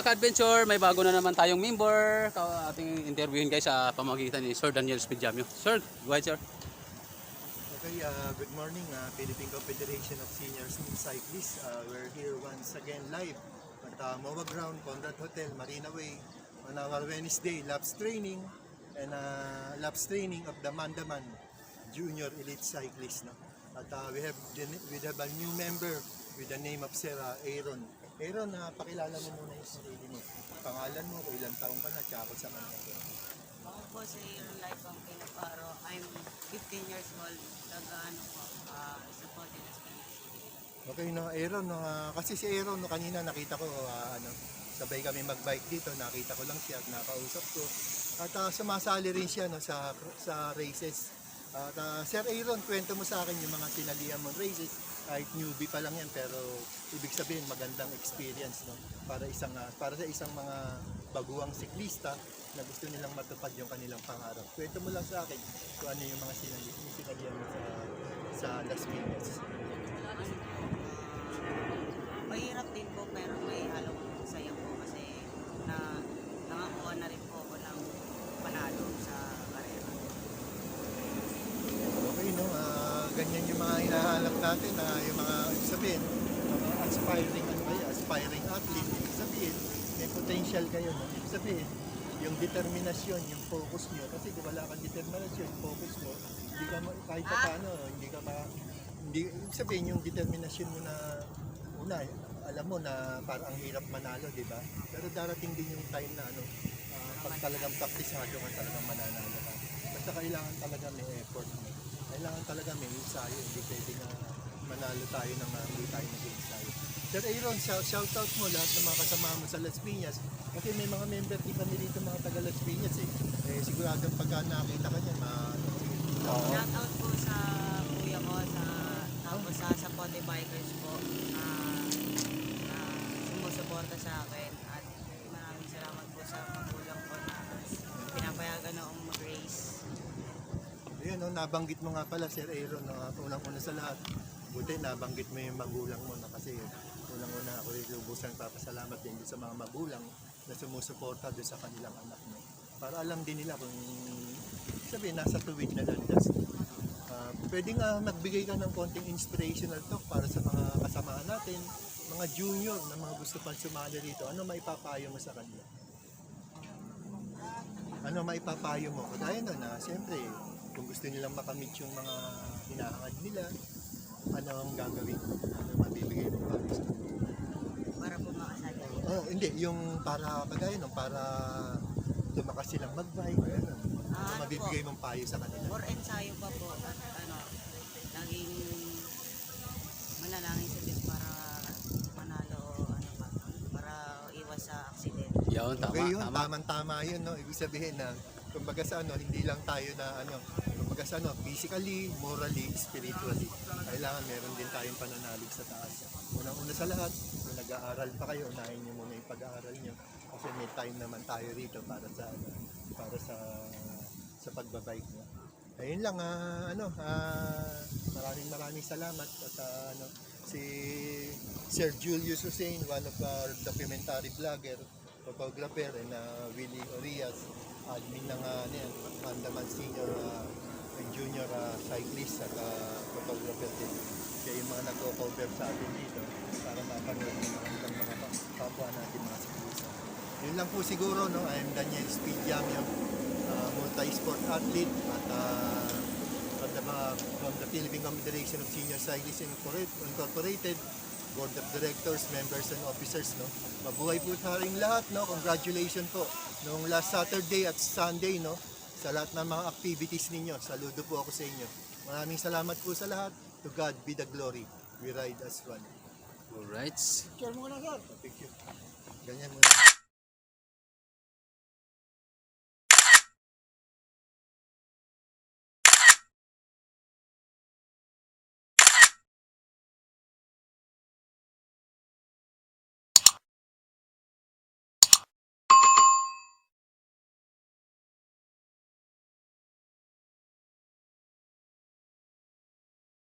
ka-adventure, may bago na naman tayong member. Ating interviewin guys sa pamamagitan ni Sir Daniel Spidjamio. Sir, go ahead sir. Okay, good morning Philippine Confederation of Senior Cyclists. We're here once again live at MOA Ground, Conrad Hotel, Marina Way on our Wednesday laps training and laps training of the Mandaman Junior Elite Cyclist. No? At we have a new member with the name of Sir Aaron. Aaron, pakilala mo muna yung sarili mo. Pangalan mo, kung ilang taong ka na, tsaka sa kanila. Ako po si Aaron Laifang Pinaparo. I'm 15 years old. Isa po din sa Okay, no, Aaron, no, kasi si Aaron, no, kanina nakita ko, sabay kami magbike dito, nakita ko lang siya at nakausap ko. At sumasali rin siya no, sa races. At Sir Aaron, kwento mo sa akin yung mga sinalihan mong races. Kahit newbie pa lang yan, pero ibig sabihin magandang experience no, para sa isang mga baguang siklista na gusto nilang matupad yung kanilang pangarap. Kwento mo lang sa akin kung ano yung mga sinalihan mo sa Las Vegas. Mahirap din po pero may halong saya po kasi nakakuha na rin po ako ng panalo sa karera. Okay, no? Ganyan yung mga hinahanap natin, yung mga sabihin, mga aspiring athlete, ibig sabihin, may potential kayo, no? Ibig sabihin, yung determinasyon, yung focus nyo, kasi kung wala kang determinasyon, focus mo, hindi ka kahit pa paano, ibig sabihin yung determinasyon mo na una, alam mo na parang ang hirap manalo, di ba? Pero darating din yung time na pag talagang praktisado ka, talagang mananalo ka. Basta kailangan talaga may effort mo. Kailangan talaga may ensayo, hindi pwede na manalo tayo nang hindi tayo nag-ensayo. Sir Aaron, shoutout mo lahat ng mga kasama mo sa Las Piñas. Kasi may mga member din kami dito mga taga Las Piñas siguradong pagka nakita ka niyan, Shoutout po sa kuya ko, tapos sa Pote Bikers po na sumusuporta sa akin at maraming salamat po sa magulang ko na pinapayagan akong mag-race. Ayun, no, nabanggit mo nga pala Sir Aaron, no, unang-una sa lahat, buti nabanggit mo yung magulang mo na kasi unang-una ako lubusan papasalamat din sa mga magulang na sumusuporta doon sa kanilang anak mo. Para alam din nila kung sabihin nasa tuwid na landas. Pwede nga magbigay ka ng konting inspirational talk para sa mga kasamahan natin, mga junior na mga gusto pang sumali rito. Ano maipapayo mo sa kanila? Ano maipapayo mo? Kaya na siyempre, kung gusto nilang makamit yung mga hinahangad nila, ano ang gagawin? Ano mabibigay mo para sa kanila? Para po makasali. Hindi, yung para kagaya nung para lumakas silang mag-bike, ano mabibigay mong payo sa kanila? More ensayo pa po at laging manalangin sa Diyos para manalo o para iwas sa aksidente. Yun, tama, Okay yun, tama. tama yun, no? Ibig sabihin na, kumbaga sa hindi lang tayo na kumbaga sa physically, morally, spiritually. Kailangan meron din tayong pananalig sa taas. Unang-una sa lahat, kung nag-aaral pa kayo, unahin niyo muna yung pag-aaral niyo. Kasi may time naman tayo rito para sa pagbabike niyo. Ayun lang, maraming salamat at si Sir Julius Hussein, one of our documentary vlogger, photographer, and Willie Orias, admin ng Mandaman Senior and Junior Cyclist at photographer din. Kaya yung mga nag-cover sa atin dito para mapanood ng mga kapwa natin mga siklista. Yun lang po siguro, no? I'm Daniel Spidjamio, multi-sport athlete at from the Philippine Confederation of Senior Cyclists Incorporated, Board of Directors, Members and Officers. No? Mabuhay po tayong lahat. No? Congratulations po noong last Saturday at Sunday, no? Sa lahat ng mga activities ninyo. Saludo po ako sa inyo. Maraming salamat po sa lahat. To God be the glory. We ride as one. Alright. Picture mo na, sir. Picture. Ganyan muna.